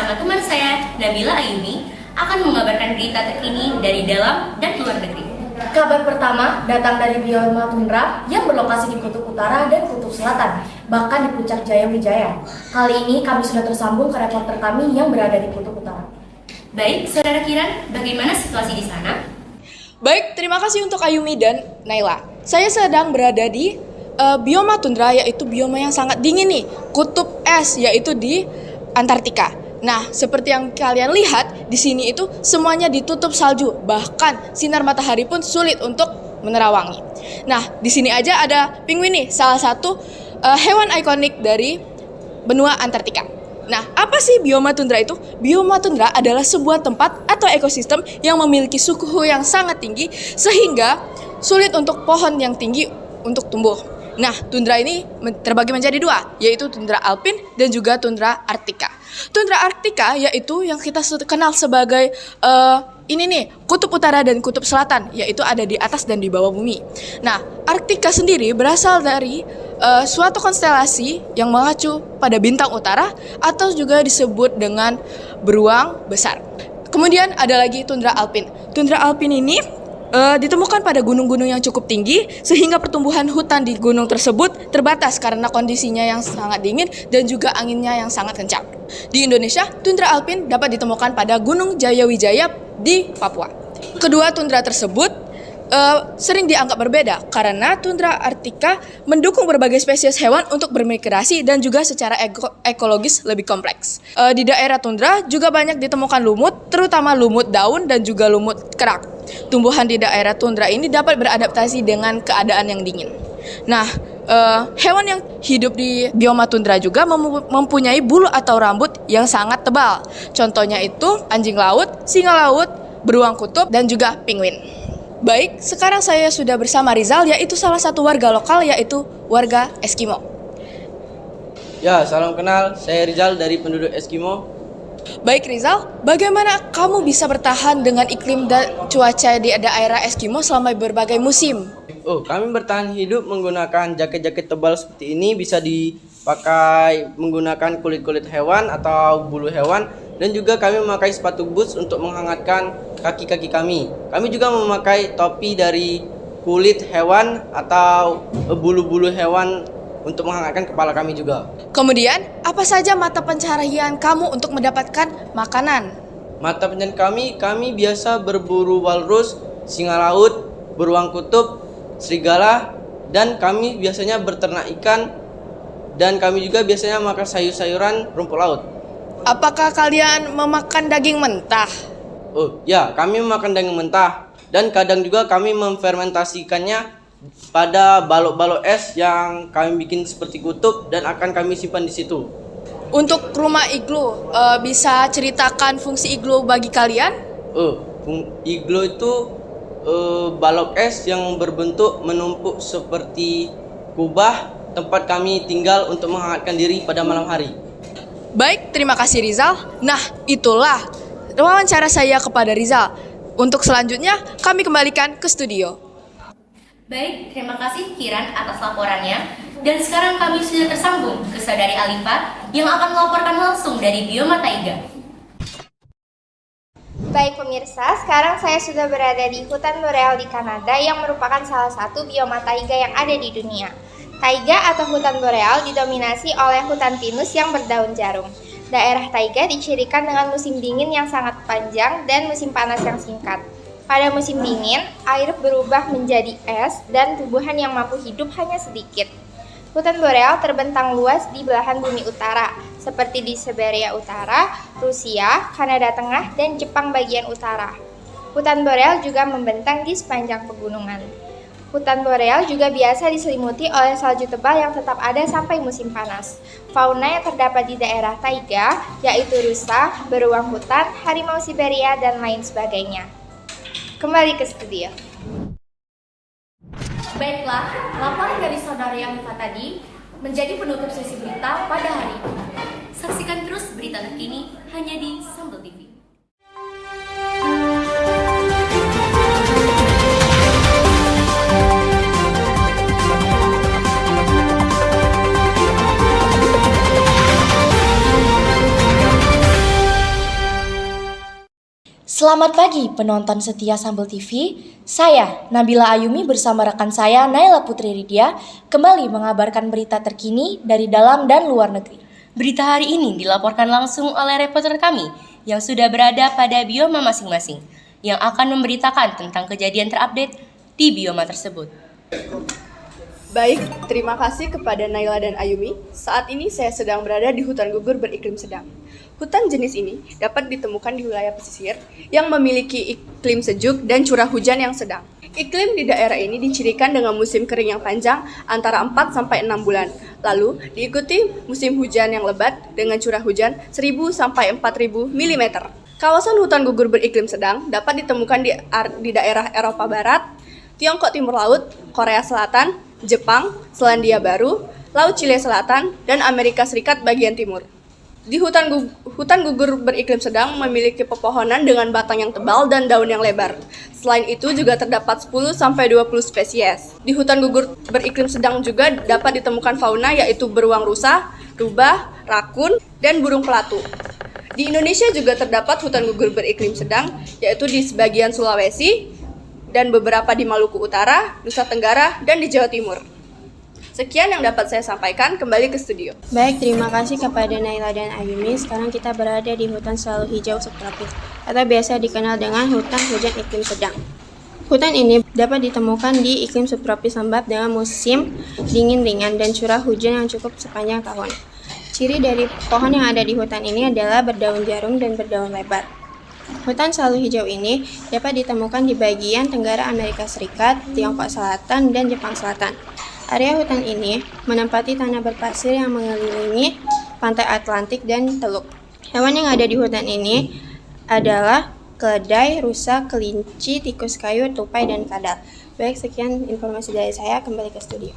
bersama teman saya Nabila Ayumi akan mengabarkan berita terkini dari dalam dan luar negeri. Kabar pertama datang dari Bioma Tundra yang berlokasi di Kutub Utara dan Kutub Selatan, bahkan di Puncak Jaya Wijaya. Kali ini kami sudah tersambung ke reporter kami yang berada di Kutub Utara. Baik, Saudara Kiran, bagaimana situasi di sana? Baik, terima kasih untuk Ayumi dan Naila. Saya sedang berada di bioma tundra, yaitu bioma yang sangat dingin nih, kutub es, yaitu di Antartika. Nah, seperti yang kalian lihat, di sini itu semuanya ditutup salju, bahkan sinar matahari pun sulit untuk menerawangi. Nah, di sini aja ada penguin nih, salah satu hewan ikonik dari benua Antartika. Nah, apa sih bioma tundra itu? Bioma tundra adalah sebuah tempat atau ekosistem yang memiliki suhu yang sangat tinggi sehingga sulit untuk pohon yang tinggi untuk tumbuh. Nah, tundra ini terbagi menjadi dua, yaitu tundra alpin dan juga tundra arktika. Tundra arktika yaitu yang kita kenal sebagai kutub utara dan kutub selatan, yaitu ada di atas dan di bawah bumi. Nah, Arktika sendiri berasal dari suatu konstelasi yang mengacu pada bintang utara atau juga disebut dengan beruang besar. Kemudian ada lagi tundra alpin. Tundra alpin ini ditemukan pada gunung-gunung yang cukup tinggi sehingga pertumbuhan hutan di gunung tersebut terbatas karena kondisinya yang sangat dingin dan juga anginnya yang sangat kencang. Di Indonesia, tundra alpin dapat ditemukan pada Gunung Jaya Wijaya di Papua. Kedua tundra tersebut sering dianggap berbeda karena tundra arktika mendukung berbagai spesies hewan untuk bermigrasi dan juga secara ekologis lebih kompleks. Di daerah tundra juga banyak ditemukan lumut, terutama lumut daun dan juga lumut kerak. Tumbuhan di daerah tundra ini dapat beradaptasi dengan keadaan yang dingin. Nah, hewan yang hidup di bioma tundra juga mempunyai bulu atau rambut yang sangat tebal. Contohnya itu anjing laut, singa laut, beruang kutub, dan juga penguin. Baik, sekarang saya sudah bersama Rizal, yaitu salah satu warga lokal, yaitu warga Eskimo. Ya, salam kenal. Saya Rizal dari penduduk Eskimo. Baik Rizal, bagaimana kamu bisa bertahan dengan iklim dan cuaca di daerah Eskimo selama berbagai musim? Kami bertahan hidup menggunakan jaket-jaket tebal seperti ini, bisa dipakai menggunakan kulit-kulit hewan atau bulu hewan, dan juga kami memakai sepatu boots untuk menghangatkan kaki-kaki kami. Kami juga memakai topi dari kulit hewan atau bulu-bulu hewan untuk menghangatkan kepala kami juga. Kemudian, apa saja mata pencaharian kamu untuk mendapatkan makanan? Mata pencaharian kami biasa berburu walrus, singa laut, beruang kutub, serigala, dan kami biasanya berternak ikan, dan kami juga biasanya makan sayur-sayuran rumput laut. Apakah kalian memakan daging mentah? Ya, kami memakan daging mentah, dan kadang juga kami memfermentasikannya pada balok-balok es yang kami bikin seperti kutub dan akan kami simpan di situ. Untuk rumah iglu, bisa ceritakan fungsi iglu bagi kalian? Iglu itu balok es yang berbentuk menumpuk seperti kubah tempat kami tinggal untuk menghangatkan diri pada malam hari. Baik, terima kasih Rizal. Nah, itulah wawancara saya kepada Rizal. Untuk selanjutnya, kami kembalikan ke studio. Baik, terima kasih Kiran atas laporannya. Dan sekarang kami sudah tersambung ke Saudari Alifa yang akan melaporkan langsung dari bioma taiga. Baik pemirsa, sekarang saya sudah berada di hutan boreal di Kanada yang merupakan salah satu bioma taiga yang ada di dunia. Taiga atau hutan boreal didominasi oleh hutan pinus yang berdaun jarum. Daerah taiga dicirikan dengan musim dingin yang sangat panjang dan musim panas yang singkat. Pada musim dingin, air berubah menjadi es dan tumbuhan yang mampu hidup hanya sedikit. Hutan boreal terbentang luas di belahan bumi utara, seperti di Siberia Utara, Rusia, Kanada Tengah, dan Jepang bagian utara. Hutan boreal juga membentang di sepanjang pegunungan. Hutan boreal juga biasa diselimuti oleh salju tebal yang tetap ada sampai musim panas. Fauna yang terdapat di daerah taiga yaitu rusa, beruang hutan, harimau Siberia, dan lain sebagainya. Kembali ke studio. Baiklah, laporan dari Saudari Alifa tadi menjadi penutup sesi berita pada hari ini. Saksikan terus berita terkini hanya di Sambal TV. Selamat pagi penonton setia Sambel TV. Saya Nabila Ayumi bersama rekan saya Naila Putri Ridya kembali mengabarkan berita terkini dari dalam dan luar negeri. Berita hari ini dilaporkan langsung oleh reporter kami yang sudah berada pada bioma masing-masing yang akan memberitakan tentang kejadian terupdate di bioma tersebut. Baik, terima kasih kepada Naila dan Ayumi. Saat ini saya sedang berada di hutan gugur beriklim sedang. Hutan jenis ini dapat ditemukan di wilayah pesisir yang memiliki iklim sejuk dan curah hujan yang sedang. Iklim di daerah ini dicirikan dengan musim kering yang panjang antara 4-6 bulan. Lalu diikuti musim hujan yang lebat dengan curah hujan 1.000-4.000 mm. Kawasan hutan gugur beriklim sedang dapat ditemukan di daerah Eropa Barat, Tiongkok Timur Laut, Korea Selatan, Jepang, Selandia Baru, Laut Chile Selatan, dan Amerika Serikat bagian timur. Di hutan gugur beriklim sedang memiliki pepohonan dengan batang yang tebal dan daun yang lebar. Selain itu juga terdapat 10-20 spesies. Di hutan gugur beriklim sedang juga dapat ditemukan fauna yaitu beruang rusa, rubah, rakun, dan burung pelatu. Di Indonesia juga terdapat hutan gugur beriklim sedang yaitu di sebagian Sulawesi dan beberapa di Maluku Utara, Nusa Tenggara, dan di Jawa Timur. Sekian yang dapat saya sampaikan, kembali ke studio. Baik, terima kasih kepada Naila dan Ayumi. Sekarang kita berada di hutan selalu hijau subtropis atau biasa dikenal dengan hutan hujan iklim sedang. Hutan ini dapat ditemukan di iklim subtropis lembab dengan musim dingin ringan dan curah hujan yang cukup sepanjang tahun. Ciri dari pohon yang ada di hutan ini adalah berdaun jarum dan berdaun lebar. Hutan selalu hijau ini dapat ditemukan di bagian tenggara Amerika Serikat, Tiongkok Selatan, dan Jepang Selatan. Area hutan ini menempati tanah berpasir yang mengelilingi pantai Atlantik dan teluk. Hewan yang ada di hutan ini adalah keledai, rusa, kelinci, tikus kayu, tupai, dan kadal. Baik, sekian informasi dari saya, kembali ke studio.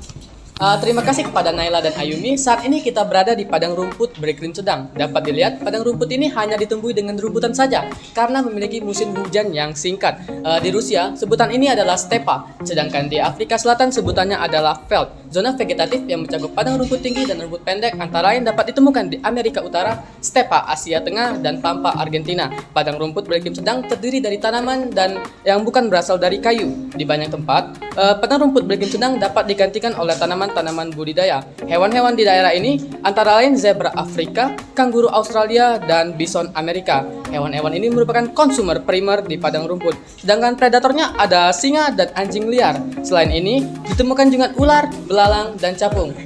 Terima kasih kepada Naila dan Ayumi. Saat ini kita berada di padang rumput beriklim sedang. Dapat dilihat, padang rumput ini hanya ditumbuhi dengan rumputan saja karena memiliki musim hujan yang singkat. Di Rusia, sebutan ini adalah stepa, sedangkan di Afrika Selatan sebutannya adalah veld. Zona vegetatif yang mencakup padang rumput tinggi dan rumput pendek antara lain dapat ditemukan di Amerika Utara, stepa Asia Tengah, dan pampa Argentina. Padang rumput beriklim sedang terdiri dari tanaman dan yang bukan berasal dari kayu. Di banyak tempat, padang rumput beriklim sedang dapat digantikan oleh tanaman budidaya. Hewan-hewan di daerah ini antara lain zebra Afrika, kanguru Australia, dan bison Amerika. Hewan-hewan ini merupakan konsumer primer di padang rumput. Sedangkan predatornya ada singa dan anjing liar. Selain ini, ditemukan juga ular, belalang, dan capung.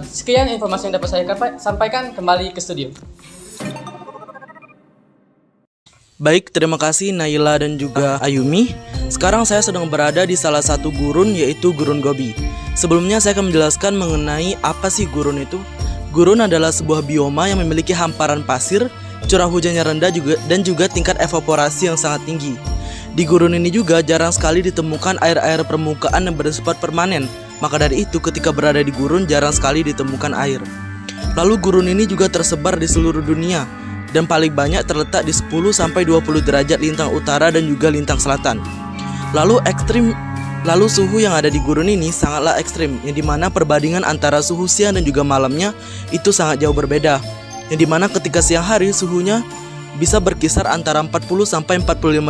Sekian informasi yang dapat saya sampaikan, kembali ke studio. Baik, terima kasih Naila dan juga Ayumi. Sekarang saya sedang berada di salah satu gurun, yaitu Gurun Gobi. Sebelumnya saya akan menjelaskan mengenai apa sih gurun itu. Gurun adalah sebuah bioma yang memiliki hamparan pasir, curah hujannya rendah dan juga tingkat evaporasi yang sangat tinggi. Di gurun ini juga jarang sekali ditemukan air-air permukaan yang bersifat permanen. Maka dari itu ketika berada di gurun jarang sekali ditemukan air. Lalu gurun ini juga tersebar di seluruh dunia dan paling banyak terletak di 10-20 derajat lintang utara dan juga lintang selatan. Lalu suhu yang ada di gurun ini sangatlah ekstrim, yang dimana perbandingan antara suhu siang dan juga malamnya itu sangat jauh berbeda. Yang dimana ketika siang hari suhunya bisa berkisar antara 40-45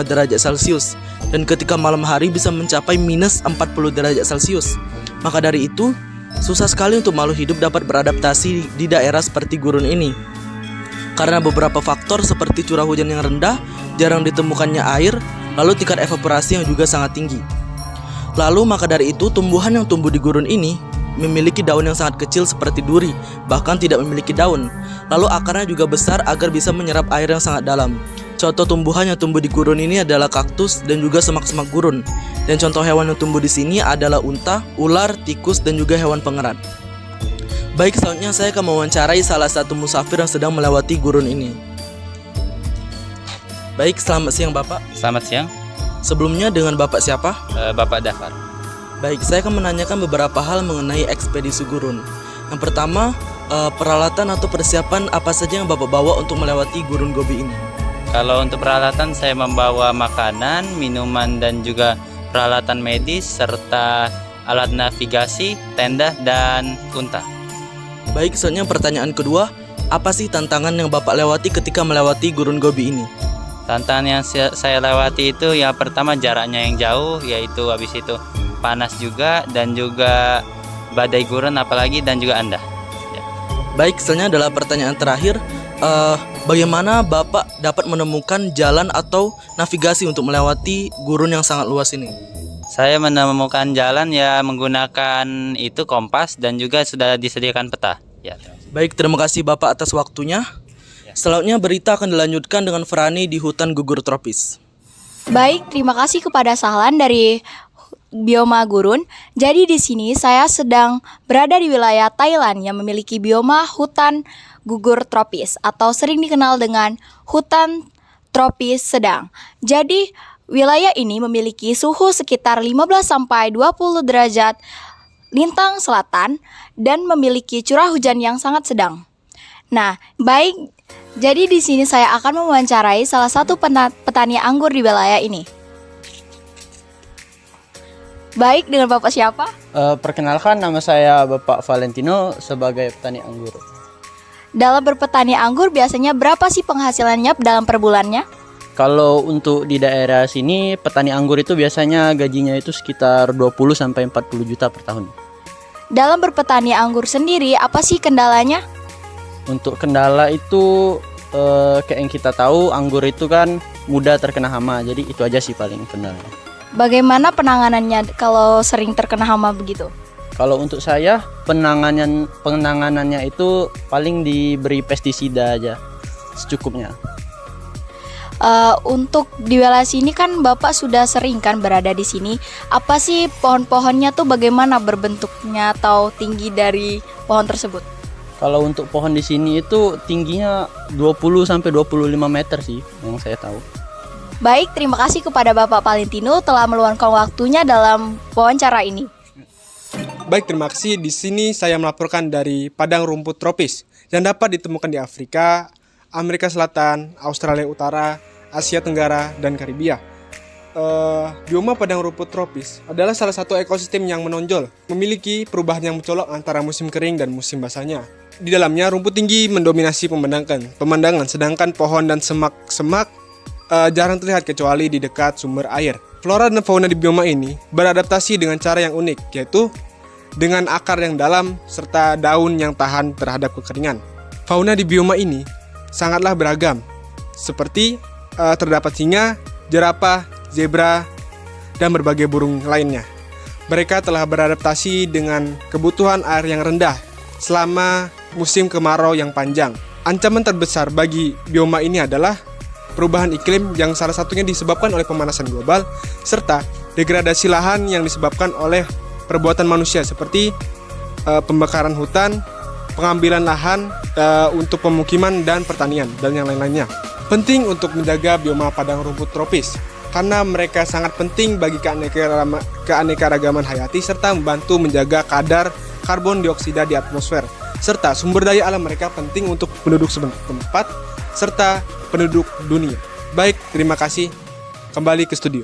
derajat Celcius, dan ketika malam hari bisa mencapai minus 40 derajat Celcius. Maka dari itu, susah sekali untuk makhluk hidup dapat beradaptasi di daerah seperti gurun ini. Karena beberapa faktor seperti curah hujan yang rendah, jarang ditemukannya air, lalu tingkat evaporasi yang juga sangat tinggi. Lalu maka dari itu tumbuhan yang tumbuh di gurun ini memiliki daun yang sangat kecil seperti duri, bahkan tidak memiliki daun. Lalu akarnya juga besar agar bisa menyerap air yang sangat dalam. Contoh tumbuhan yang tumbuh di gurun ini adalah kaktus dan juga semak-semak gurun. Dan contoh hewan yang tumbuh di sini adalah unta, ular, tikus, dan juga hewan pengerat. Baik, selanjutnya saya akan mewawancarai salah satu musafir yang sedang melewati gurun ini. Baik, selamat siang Bapak. Selamat siang. Sebelumnya dengan Bapak siapa? Bapak Dafar. Baik, saya akan menanyakan beberapa hal mengenai ekspedisi gurun. Yang pertama, peralatan atau persiapan apa saja yang Bapak bawa untuk melewati Gurun Gobi ini? Kalau untuk peralatan saya membawa makanan, minuman, dan juga peralatan medis serta alat navigasi, tenda, dan unta. Baik, selanjutnya pertanyaan kedua, apa sih tantangan yang Bapak lewati ketika melewati Gurun Gobi ini? Tantangan yang saya lewati itu ya pertama jaraknya yang jauh, yaitu habis itu panas juga dan juga badai gurun apalagi dan juga Anda. Ya. Baik, selanjutnya adalah pertanyaan terakhir. Bagaimana Bapak dapat menemukan jalan atau navigasi untuk melewati gurun yang sangat luas ini? Saya menemukan jalan ya menggunakan itu kompas dan juga sudah disediakan peta. Ya. Baik, terima kasih Bapak atas waktunya. Selanjutnya berita akan dilanjutkan dengan Frani di hutan gugur tropis. Baik, terima kasih kepada Sahlan dari Bioma Gurun. Jadi di sini saya sedang berada di wilayah Thailand yang memiliki bioma hutan gugur tropis atau sering dikenal dengan hutan tropis sedang. Jadi wilayah ini memiliki suhu sekitar 15 sampai 20 derajat lintang selatan dan memiliki curah hujan yang sangat sedang. Nah, baik, jadi di sini saya akan mewawancarai salah satu petani anggur di wilayah ini. Baik, dengan Bapak siapa? Perkenalkan, nama saya Bapak Valentino sebagai petani anggur. Dalam berpetani anggur biasanya berapa sih penghasilannya dalam per bulannya? Kalau untuk di daerah sini petani anggur itu biasanya gajinya itu sekitar 20 sampai 40 juta per tahun. Dalam berpetani anggur sendiri apa sih kendalanya? Untuk kendala itu kayak yang kita tahu anggur itu kan mudah terkena hama, jadi itu aja sih paling kendalanya. Bagaimana penanganannya kalau sering terkena hama begitu? Kalau untuk saya penanganannya itu paling diberi pestisida aja secukupnya. Untuk di wilayah sini kan Bapak sudah sering kan berada di sini. Apa sih pohon-pohonnya tuh bagaimana berbentuknya atau tinggi dari pohon tersebut? Kalau untuk pohon di sini itu tingginya 20 sampai 25 meter sih yang saya tahu. Baik, terima kasih kepada Bapak Valentino telah meluangkan waktunya dalam wawancara ini. Baik, terima kasih. Di sini saya melaporkan dari padang rumput tropis yang dapat ditemukan di Afrika, Amerika Selatan, Australia Utara, Asia Tenggara, dan Karibia. Bioma padang rumput tropis adalah salah satu ekosistem yang menonjol, memiliki perubahan yang mencolok antara musim kering dan musim basahnya. Di dalamnya rumput tinggi mendominasi pemandangan, sedangkan pohon dan semak-semak jarang terlihat kecuali di dekat sumber air. Flora dan fauna di bioma ini beradaptasi dengan cara yang unik, yaitu dengan akar yang dalam serta daun yang tahan terhadap kekeringan. Fauna di bioma ini sangatlah beragam, seperti terdapat singa, jerapah, zebra, dan berbagai burung lainnya. Mereka telah beradaptasi dengan kebutuhan air yang rendah selama musim kemarau yang panjang. Ancaman terbesar bagi bioma ini adalah perubahan iklim yang salah satunya disebabkan oleh pemanasan global serta degradasi lahan yang disebabkan oleh perbuatan manusia seperti pembakaran hutan, pengambilan lahan untuk pemukiman dan pertanian, dan yang lain-lainnya. Penting untuk menjaga bioma padang rumput tropis karena mereka sangat penting bagi keanekaragaman hayati serta membantu menjaga kadar karbon dioksida di atmosfer, serta sumber daya alam mereka penting untuk penduduk setempat serta penduduk dunia. Baik, terima kasih. Kembali ke studio.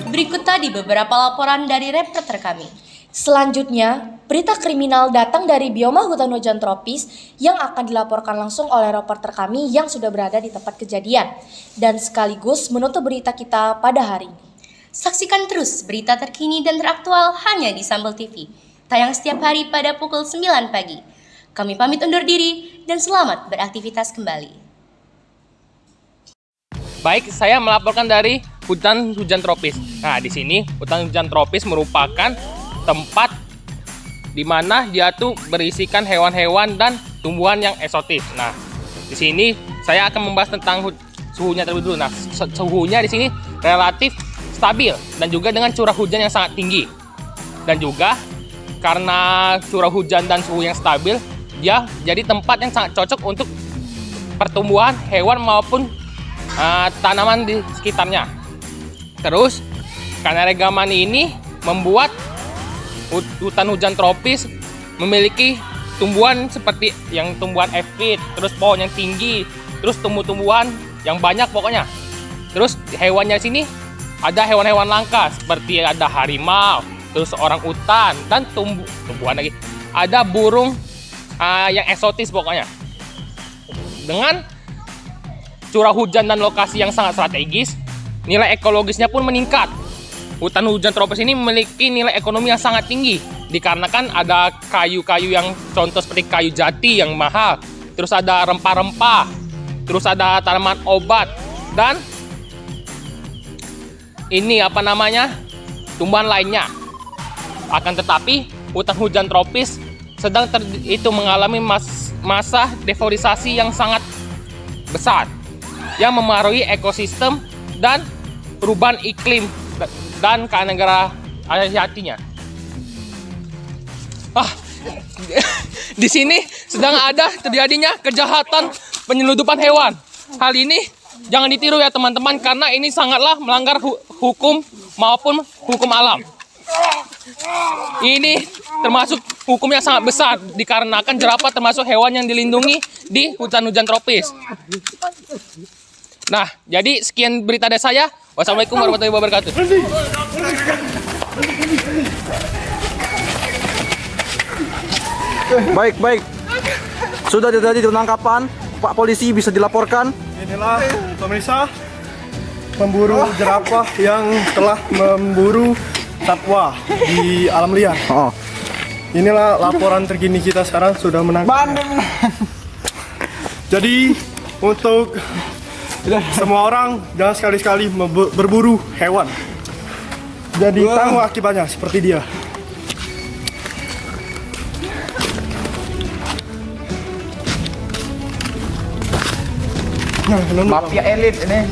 Berikut tadi beberapa laporan dari reporter kami. Selanjutnya, berita kriminal datang dari bioma hutan hujan tropis yang akan dilaporkan langsung oleh reporter kami yang sudah berada di tempat kejadian dan sekaligus menutup berita kita pada hari ini. Saksikan terus berita terkini dan teraktual hanya di Sambal TV. Tayang setiap hari pada pukul 9 pagi. Kami pamit undur diri dan selamat beraktivitas kembali. Baik, saya melaporkan dari hutan hujan tropis. Nah, di sini hutan hujan tropis merupakan tempat di mana dia tuh berisikan hewan-hewan dan tumbuhan yang eksotis. Nah, di sini saya akan membahas tentang suhunya terlebih dulu. Nah, suhunya di sini relatif stabil dan juga dengan curah hujan yang sangat tinggi. Dan juga karena curah hujan dan suhu yang stabil, dia jadi tempat yang sangat cocok untuk pertumbuhan hewan maupun tanaman di sekitarnya. Terus, keanekaragaman ini membuat hutan hujan tropis memiliki tumbuhan seperti yang tumbuhan epit, terus pohon yang tinggi, terus tumbuh-tumbuhan yang banyak pokoknya. Terus hewannya di sini ada hewan-hewan langka seperti ada harimau, terus orang utan dan tumbuhan lagi. Ada burung yang eksotis pokoknya. Dengan curah hujan dan lokasi yang sangat strategis, nilai ekologisnya pun meningkat. Hutan hujan tropis ini memiliki nilai ekonomi yang sangat tinggi, dikarenakan ada kayu-kayu yang contoh seperti kayu jati yang mahal, terus ada rempah-rempah, terus ada tanaman obat, dan ini tumbuhan lainnya. Akan tetapi, hutan hujan tropis sedang mengalami masa deforestation yang sangat besar yang memengaruhi ekosistem dan perubahan iklim dan keanekaragaman hayatinya. Di sini sedang ada terjadinya kejahatan penyeludupan hewan. Hal ini jangan ditiru ya teman-teman, karena ini sangatlah melanggar hukum maupun hukum alam. Ini termasuk hukum yang sangat besar, dikarenakan jerapah termasuk hewan yang dilindungi di hutan hujan tropis. Nah, jadi sekian berita dari saya. Wassalamualaikum warahmatullahi wabarakatuh. Baik. Sudah terjadi penangkapan. Pak polisi bisa dilaporkan. Inilah pemirsa pemburu jerapah yang telah memburu satwa di alam liar. Inilah laporan terkini kita sekarang sudah menangkap. Jadi untuk semua orang jangan sekali-sekali berburu hewan. Jadi tahu akibatnya seperti dia. Mafia elit ini.